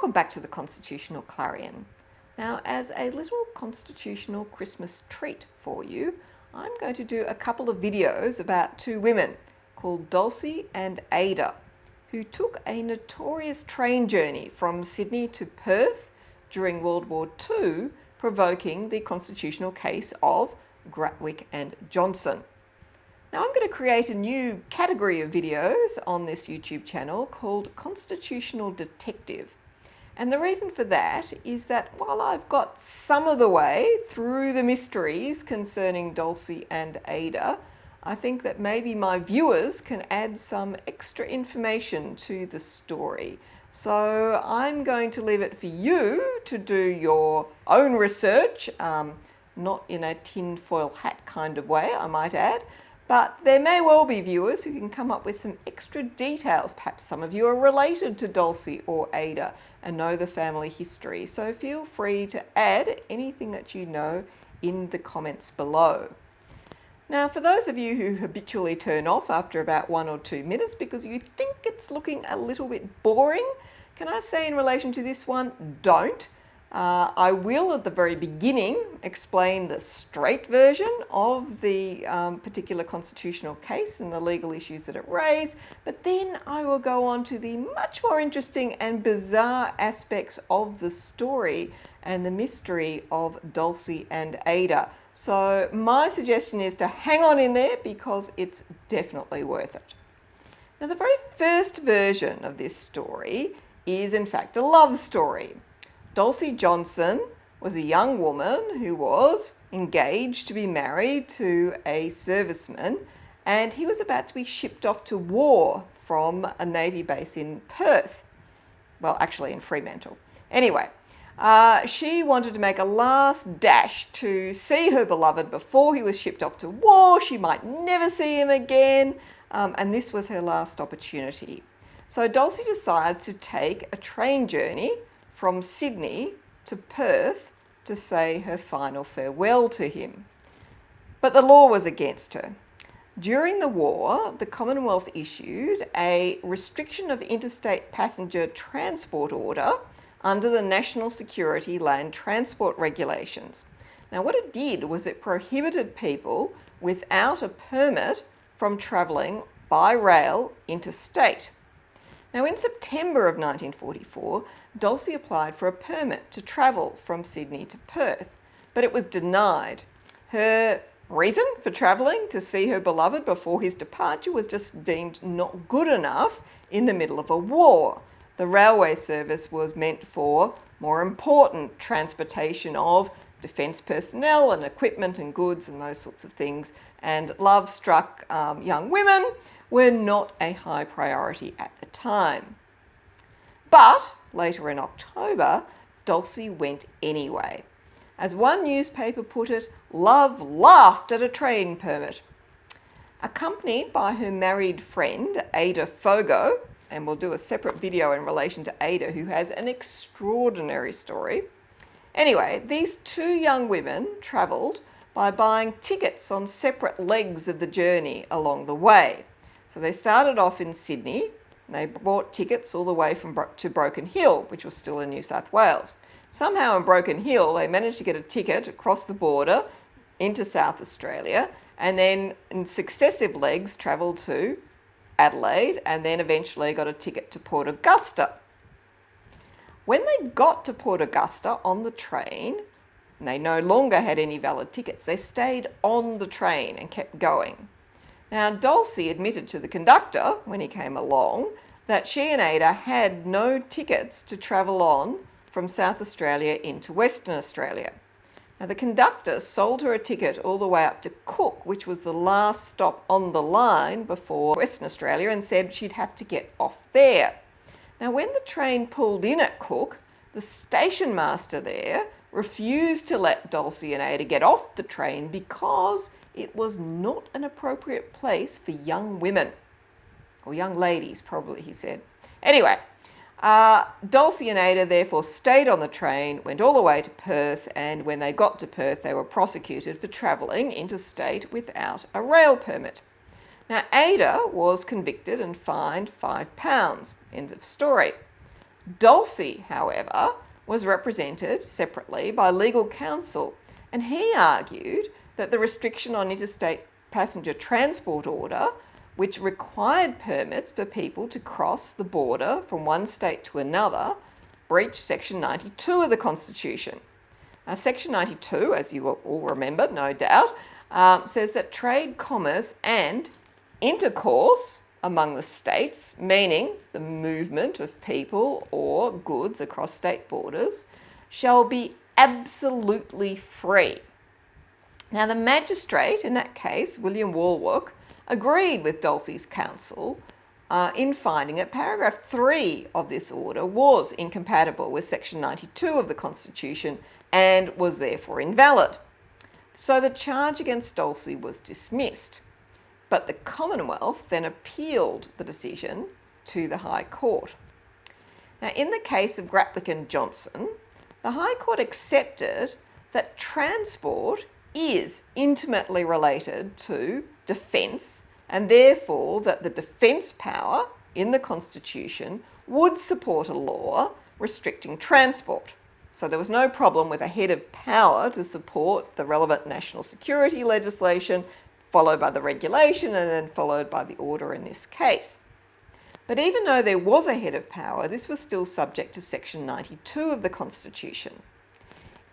Welcome back to the Constitutional Clarion. Now, as a little constitutional Christmas treat for you, I'm going to do a couple of videos about two women called Dulcie and Ada, who took a notorious train journey from Sydney to Perth during World War II, provoking the constitutional case of Gratwick and Johnson. Now I'm going to create a new category of videos on this YouTube channel called Constitutional Detective. And the reason for that is that while I've got some of the way through the mysteries concerning Dulcie and Ada, I think that maybe my viewers can add some extra information to the story. So I'm going to leave it for you to do your own research, not in a tinfoil hat kind of way, I might add. But there may well be viewers who can come up with some extra details. Perhaps some of you are related to Dulcie or Ada and know the family history. So feel free to add anything that you know in the comments below. Now, for those of you who habitually turn off after about 1 or 2 minutes because you think it's looking a little bit boring, can I say in relation to this one, don't. I will at the very beginning explain the straight version of the particular constitutional case and the legal issues that it raised, but then I will go on to the much more interesting and bizarre aspects of the story and the mystery of Dulcie and Ada. So my suggestion is to hang on in there because it's definitely worth it. Now, the very first version of this story is in fact a love story. Dulcie Johnson was a young woman who was engaged to be married to a serviceman, and he was about to be shipped off to war from a Navy base in Perth. Well, actually in Fremantle. Anyway, she wanted to make a last dash to see her beloved before he was shipped off to war. She might never see him again, and this was her last opportunity. So Dulcie decides to take a train journey from Sydney to Perth to say her final farewell to him. But the law was against her. During the war, the Commonwealth issued a restriction of interstate passenger transport order under the National Security Land Transport Regulations. Now, what it did was it prohibited people without a permit from travelling by rail interstate. Now, in September of 1944, Dulcie applied for a permit to travel from Sydney to Perth, but it was denied. Her reason for travelling to see her beloved before his departure was just deemed not good enough in the middle of a war. The railway service was meant for more important transportation of defence personnel and equipment and goods and those sorts of things, and love-struck young women were not a high priority at the time. But later in October, Dulcie went anyway. As one newspaper put it, love laughed at a train permit. Accompanied by her married friend, Ada Fogo, and we'll do a separate video in relation to Ada, who has an extraordinary story. Anyway, these two young women travelled by buying tickets on separate legs of the journey along the way. So they started off in Sydney, and they bought tickets all the way to Broken Hill, which was still in New South Wales. Somehow in Broken Hill, they managed to get a ticket across the border into South Australia, and then in successive legs travelled to Adelaide, and then eventually got a ticket to Port Augusta. When they got to Port Augusta on the train, and they no longer had any valid tickets, they stayed on the train and kept going. Now, Dulcie admitted to the conductor, when he came along, that she and Ada had no tickets to travel on from South Australia into Western Australia. Now, the conductor sold her a ticket all the way up to Cook, which was the last stop on the line before Western Australia, and said she'd have to get off there. Now, when the train pulled in at Cook, the station master there refused to let Dulcie and Ada get off the train because it was not an appropriate place for young women. Or young ladies, probably, he said. Anyway, Dulcie and Ada therefore stayed on the train, went all the way to Perth, and when they got to Perth, they were prosecuted for travelling interstate without a rail permit. Now, Ada was convicted and fined £5. End of story. Dulcie, however, was represented separately by legal counsel, and he argued that the restriction on interstate passenger transport order, which required permits for people to cross the border from one state to another, breached Section 92 of the Constitution. Now, Section 92, as you will all remember, no doubt, says that trade, commerce and intercourse among the states, meaning the movement of people or goods across state borders, shall be absolutely free. Now, the magistrate in that case, William Warwick, agreed with Dulcie's counsel in finding that paragraph 3 of this order was incompatible with Section 92 of the Constitution and was therefore invalid. So the charge against Dulcie was dismissed, but the Commonwealth then appealed the decision to the High Court. Now, in the case of Gratlick and Johnson, the High Court accepted that transport is intimately related to defence, and therefore that the defence power in the Constitution would support a law restricting transport. So there was no problem with a head of power to support the relevant national security legislation, followed by the regulation and then followed by the order in this case. But even though there was a head of power, this was still subject to Section 92 of the Constitution.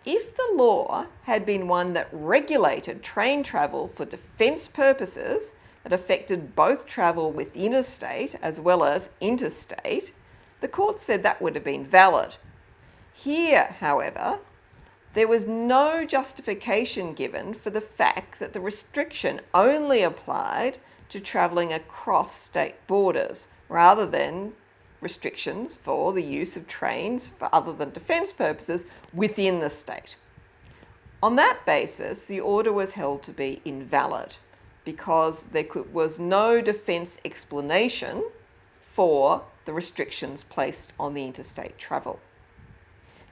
If the law had been one that regulated train travel for defence purposes that affected both travel within a state as well as interstate, the court said that would have been valid. Here, however, there was no justification given for the fact that the restriction only applied to travelling across state borders, rather than restrictions for the use of trains for other than defence purposes within the state. On that basis, the order was held to be invalid because there was no defence explanation for the restrictions placed on the interstate travel.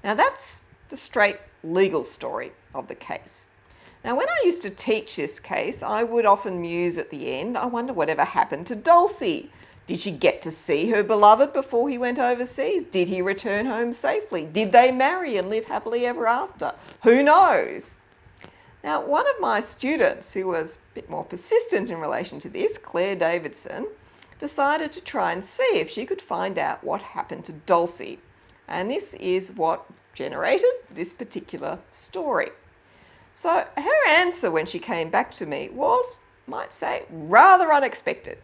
Now that's the straight legal story of the case. Now, when I used to teach this case, I would often muse at the end, I wonder whatever happened to Dulcie. Did she get to see her beloved before he went overseas? Did he return home safely? Did they marry and live happily ever after? Who knows? Now, one of my students who was a bit more persistent in relation to this, Claire Davidson, decided to try and see if she could find out what happened to Dulcie. And this is what generated this particular story. So her answer when she came back to me was, might say, rather unexpected.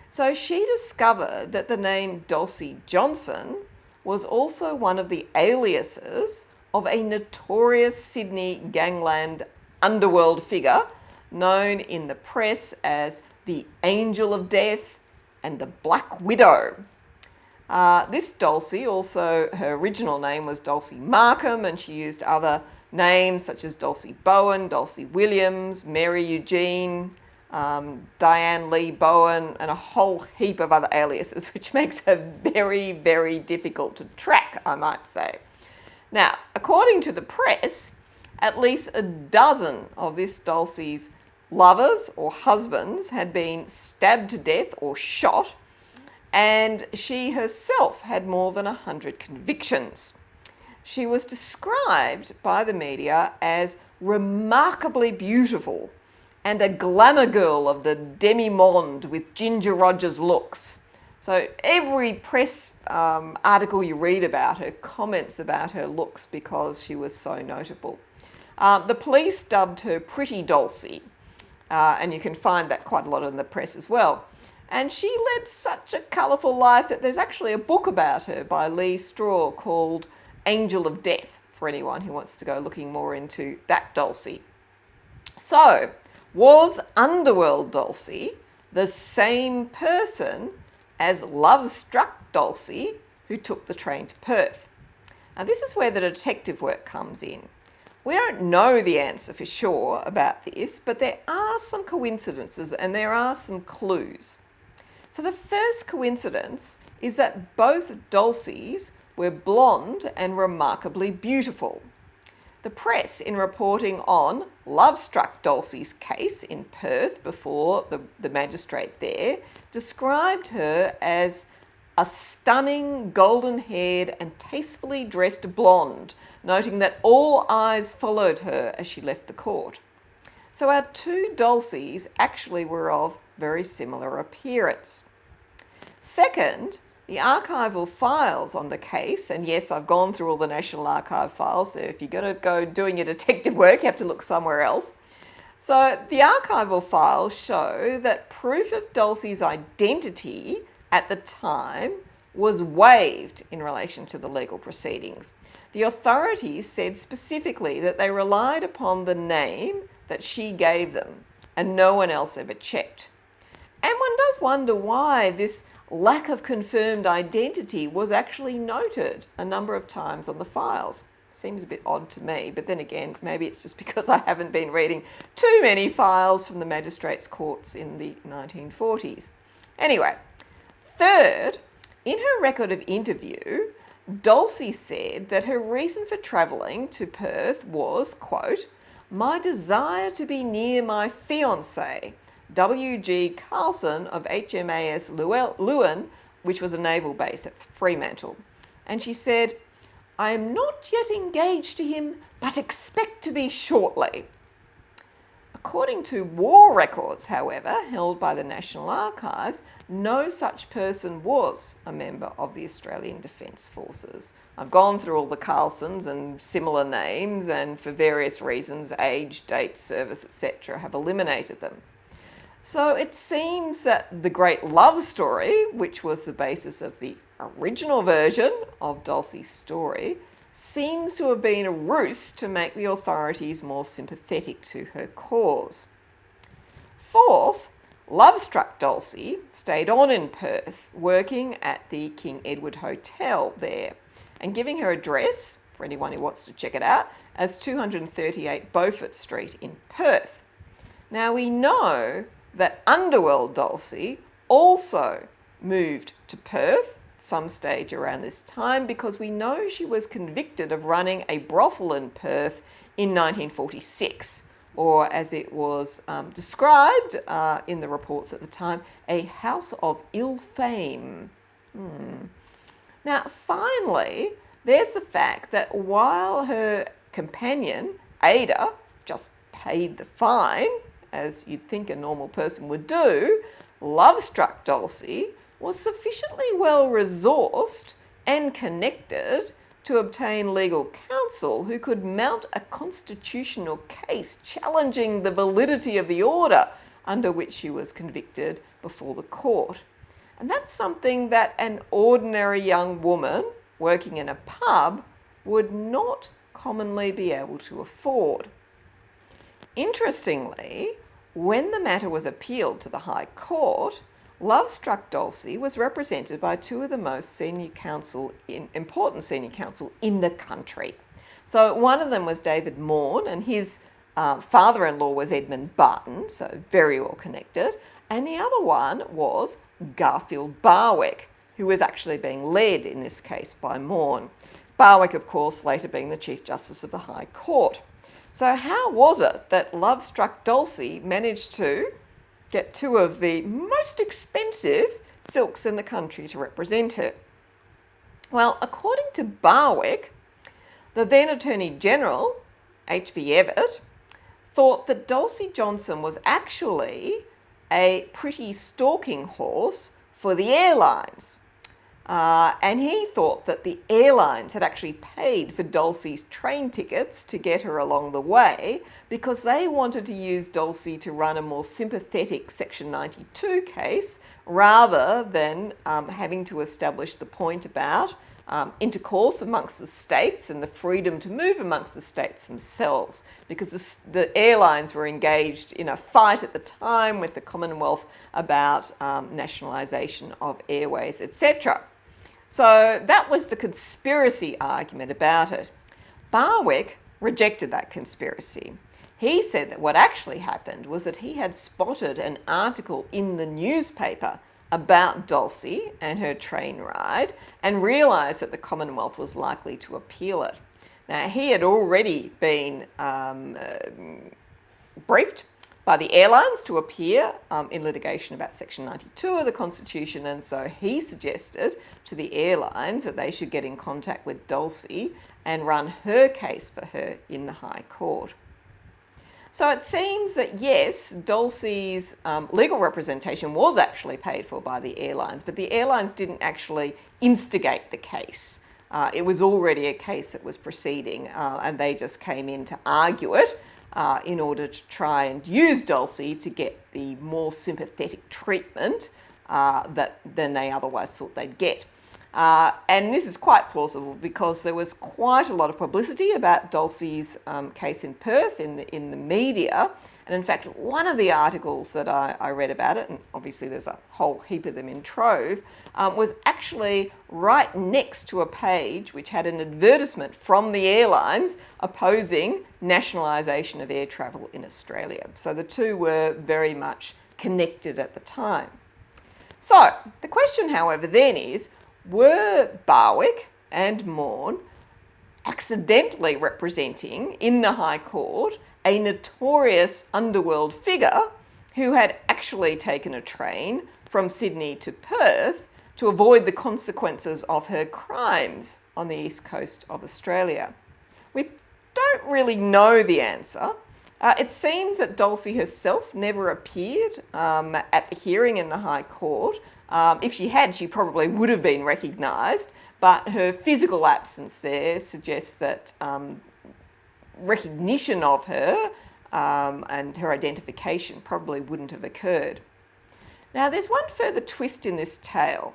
So she discovered that the name Dulcie Johnson was also one of the aliases of a notorious Sydney gangland underworld figure known in the press as the Angel of Death and the Black Widow. This Dulcie, also her original name was Dulcie Markham, and she used other names such as Dulcie Bowen, Dulcie Williams, Mary Eugene, Diane Lee Bowen, and a whole heap of other aliases, which makes her very, very difficult to track, I might say. Now, according to the press, at least a dozen of this Dulcie's lovers or husbands had been stabbed to death or shot, and she herself had more than 100 convictions. She was described by the media as remarkably beautiful and a glamour girl of the demi-monde with Ginger Rogers looks. So every press article you read about her comments about her looks because she was so notable. The police dubbed her Pretty Dulcie, and you can find that quite a lot in the press as well. And she led such a colourful life that there's actually a book about her by Lee Straw called Angel of Death, for anyone who wants to go looking more into that Dulcie. So, was Underworld Dulcie the same person as love-struck Dulcie who took the train to Perth? Now, this is where the detective work comes in. We don't know the answer for sure about this, but there are some coincidences and there are some clues. So the first coincidence is that both Dulcies were blonde and remarkably beautiful. The press, in reporting on love-struck Dulcie's case in Perth before the magistrate there, described her as a stunning golden-haired and tastefully dressed blonde, noting that all eyes followed her as she left the court. So our two Dulcies actually were of very similar appearance. Second, the archival files on the case, and yes, I've gone through all the National Archive files, so if you're going to go doing your detective work, you have to look somewhere else. So the archival files show that proof of Dulcie's identity at the time was waived in relation to the legal proceedings. The authorities said specifically that they relied upon the name that she gave them, and no one else ever checked. And one does wonder why this lack of confirmed identity was actually noted a number of times on the files. Seems a bit odd to me, but then again, maybe it's just because I haven't been reading too many files from the magistrates' courts in the 1940s. Anyway, third, in her record of interview, Dulcie said that her reason for travelling to Perth was, quote, "my desire to be near my fiancé, W.G. Carlson of HMAS Lewin, which was a naval base at Fremantle." And she said, "I am not yet engaged to him, but expect to be shortly." According to war records, however, held by the National Archives, no such person was a member of the Australian Defence Forces. I've gone through all the Carlsons and similar names, and for various reasons, age, date, service, etc., have eliminated them. So it seems that the great love story, which was the basis of the original version of Dulcie's story, seems to have been a ruse to make the authorities more sympathetic to her cause. Fourth, love-struck Dulcie stayed on in Perth, working at the King Edward Hotel there, and giving her address, for anyone who wants to check it out, as 238 Beaufort Street in Perth. Now we know that Underworld Dulcie also moved to Perth some stage around this time, because we know she was convicted of running a brothel in Perth in 1946, or as it was described in the reports at the time, a house of ill fame. Now finally, there's the fact that while her companion, Ada, just paid the fine, as you'd think a normal person would do, love-struck Dulcie was sufficiently well resourced and connected to obtain legal counsel who could mount a constitutional case challenging the validity of the order under which she was convicted before the court. And that's something that an ordinary young woman working in a pub would not commonly be able to afford. Interestingly, when the matter was appealed to the High Court, love-struck Dulcie was represented by two of the most important senior counsel in the country. So one of them was David Morn, and his father-in-law was Edmund Barton, so very well connected. And the other one was Garfield Barwick, who was actually being led in this case by Morn. Barwick, of course, later being the Chief Justice of the High Court. So how was it that love-struck Dulcie managed to get two of the most expensive silks in the country to represent her? Well, according to Barwick, the then Attorney General, H.V. Evatt, thought that Dulcie Johnson was actually a pretty stalking horse for the airlines. And he thought that the airlines had actually paid for Dulcie's train tickets to get her along the way, because they wanted to use Dulcie to run a more sympathetic Section 92 case, rather than having to establish the point about intercourse amongst the states and the freedom to move amongst the states themselves, because the airlines were engaged in a fight at the time with the Commonwealth about nationalisation of airways, etc. So that was the conspiracy argument about it. Barwick rejected that conspiracy. He said that what actually happened was that he had spotted an article in the newspaper about Dulcie and her train ride, and realised that the Commonwealth was likely to appeal it. Now, he had already been briefed by the airlines to appear in litigation about Section 92 of the Constitution, and so he suggested to the airlines that they should get in contact with Dulcie and run her case for her in the High Court. So it seems that yes, Dulcie's legal representation was actually paid for by the airlines, but the airlines didn't actually instigate the case. It was already a case that was proceeding, and they just came in to argue it in order to try and use Dulcie to get the more sympathetic treatment than they otherwise thought they'd get. And this is quite plausible because there was quite a lot of publicity about Dulcie's case in Perth in the media. And in fact, one of the articles that I read about it, and obviously there's a whole heap of them in Trove, was actually right next to a page which had an advertisement from the airlines opposing nationalisation of air travel in Australia. So the two were very much connected at the time. So the question, however, then is, were Barwick and Maughan accidentally representing in the High Court a notorious underworld figure who had actually taken a train from Sydney to Perth to avoid the consequences of her crimes on the east coast of Australia? We don't really know the answer. It seems that Dulcie herself never appeared at the hearing in the High Court. If she had, she probably would have been recognised, but her physical absence there suggests that recognition of her and her identification probably wouldn't have occurred. Now, there's one further twist in this tale.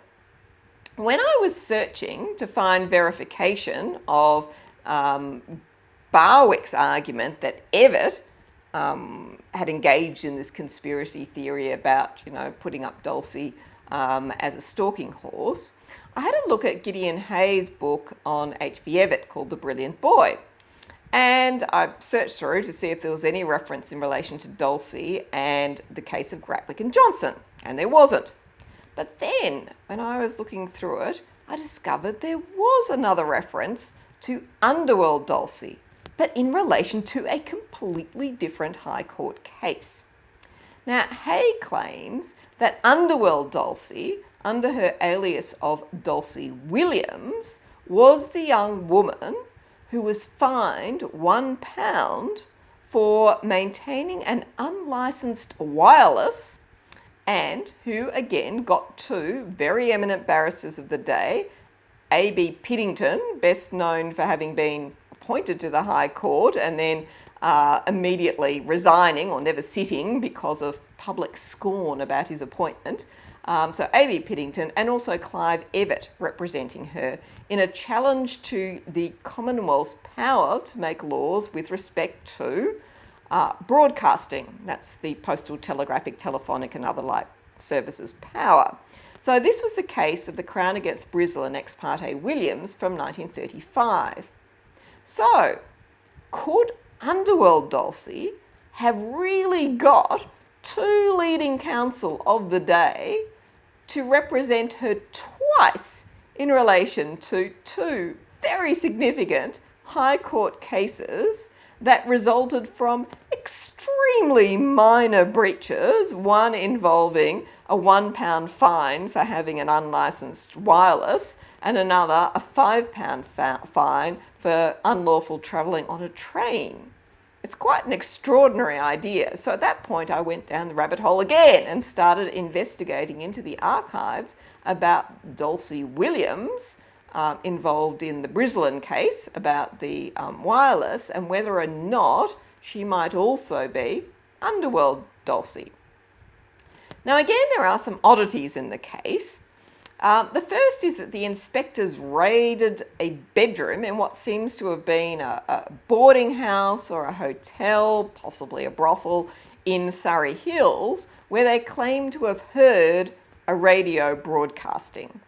When I was searching to find verification of Barwick's argument that Evatt had engaged in this conspiracy theory about, putting up Dulcie as a stalking horse, I had a look at Gideon Hayes' book on H.V. Evatt called The Brilliant Boy. And I searched through to see if there was any reference in relation to Dulcie and the case of Gratwick and Johnson, and there wasn't. But then, when I was looking through it, I discovered there was another reference to Underworld Dulcie, but in relation to a completely different High Court case. Now, Hay claims that Underworld Dulcie, under her alias of Dulcie Williams, was the young woman who was fined £1 for maintaining an unlicensed wireless, and who again got two very eminent barristers of the day, A.B. Piddington, best known for having been appointed to the High Court and then immediately resigning or never sitting because of public scorn about his appointment. So A.B. Piddington, and also Clive Evatt representing her in a challenge to the Commonwealth's power to make laws with respect to broadcasting. That's the postal, telegraphic, telephonic and other like services power. So this was the case of the Crown against Brizzle and Ex parte Williams from 1935. So could Underworld Dulcie have really got two leading counsel of the day to represent her twice in relation to two very significant High Court cases that resulted from extremely minor breaches, one involving a £1 fine for having an unlicensed wireless and another a £5 fine for unlawful travelling on a train? It's quite an extraordinary idea. So at that point, I went down the rabbit hole again and started investigating into the archives about Dulcie Williams, involved in the Brislin case about the wireless, and whether or not she might also be Underworld Dulcie. Now again, there are some oddities in the case. The first is that the inspectors raided a bedroom in what seems to have been a boarding house or a hotel, possibly a brothel, in Surrey Hills, where they claim to have heard a radio broadcasting.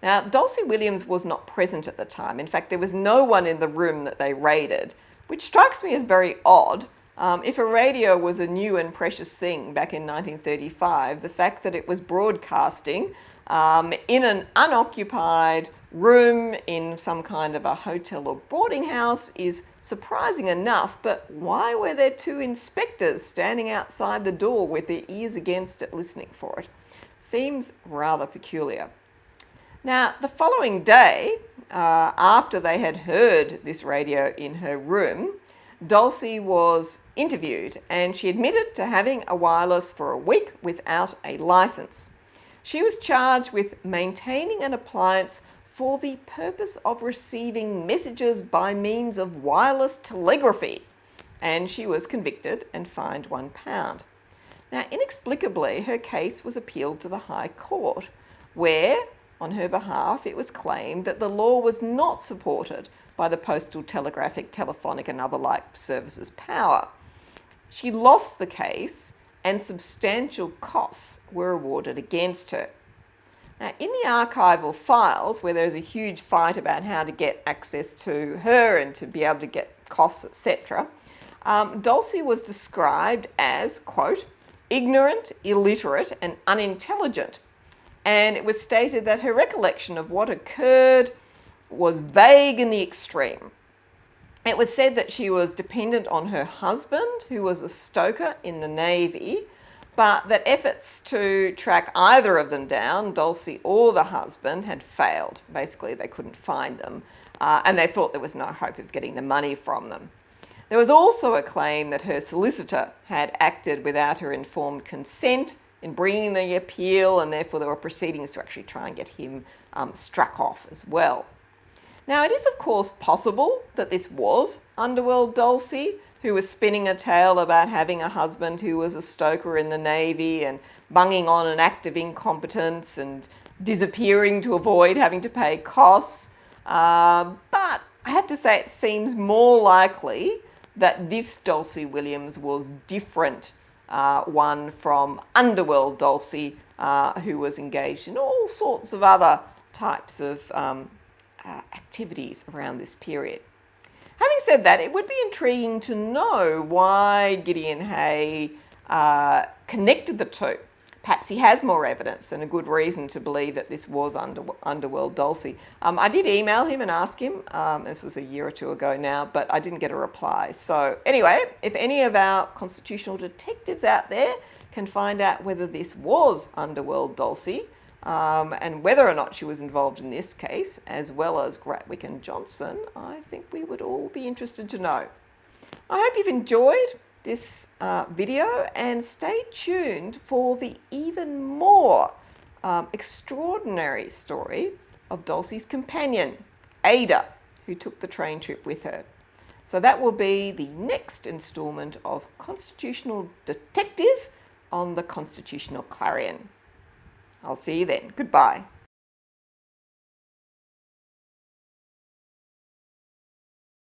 Now, Dulcie Williams was not present at the time. In fact, there was no one in the room that they raided, which strikes me as very odd If a radio was a new and precious thing back in 1935, the fact that it was broadcasting in an unoccupied room in some kind of a hotel or boarding house is surprising enough, but why were there two inspectors standing outside the door with their ears against it listening for it? Seems rather peculiar. Now, the following day, after they had heard this radio in her room, Dulcie was interviewed and she admitted to having a wireless for a week without a license. She was charged with maintaining an appliance for the purpose of receiving messages by means of wireless telegraphy, and she was convicted and fined £1. Now, inexplicably, her case was appealed to the High Court, where, on her behalf, it was claimed that the law was not supported by the Postal, Telegraphic, Telephonic and other like services power. She lost the case and substantial costs were awarded against her. Now, in the archival files, where there's a huge fight about how to get access to her and to be able to get costs, etc., Dulcie was described as, quote, ignorant, illiterate and unintelligent. And it was stated that her recollection of what occurred was vague in the extreme. It was said that she was dependent on her husband, who was a stoker in the Navy, but that efforts to track either of them down, Dulcie or the husband, had failed. Basically, they couldn't find them, and they thought there was no hope of getting the money from them. There was also a claim that her solicitor had acted without her informed consent in bringing the appeal, and therefore there were proceedings to actually try and get him struck off as well. Now, it is of course possible that this was Underworld Dulcie, who was spinning a tale about having a husband who was a stoker in the Navy and bunging on an act of incompetence and disappearing to avoid having to pay costs. But I have to say it seems more likely that this Dulcie Williams was different one from Underworld Dulcie, who was engaged in all sorts of other types of activities around this period. Having said that, it would be intriguing to know why Gideon Hay connected the two. Perhaps he has more evidence and a good reason to believe that this was Underworld Dulcie. I did email him and ask him, this was a year or two ago now, but I didn't get a reply. So anyway, if any of our constitutional detectives out there can find out whether this was Underworld Dulcie, and whether or not she was involved in this case, as well as Gratwick and Johnson, I think we would all be interested to know. I hope you've enjoyed this video and stay tuned for the even more extraordinary story of Dulcie's companion, Ada, who took the train trip with her. So that will be the next instalment of Constitutional Detective on the Constitutional Clarion. I'll see you then. Goodbye.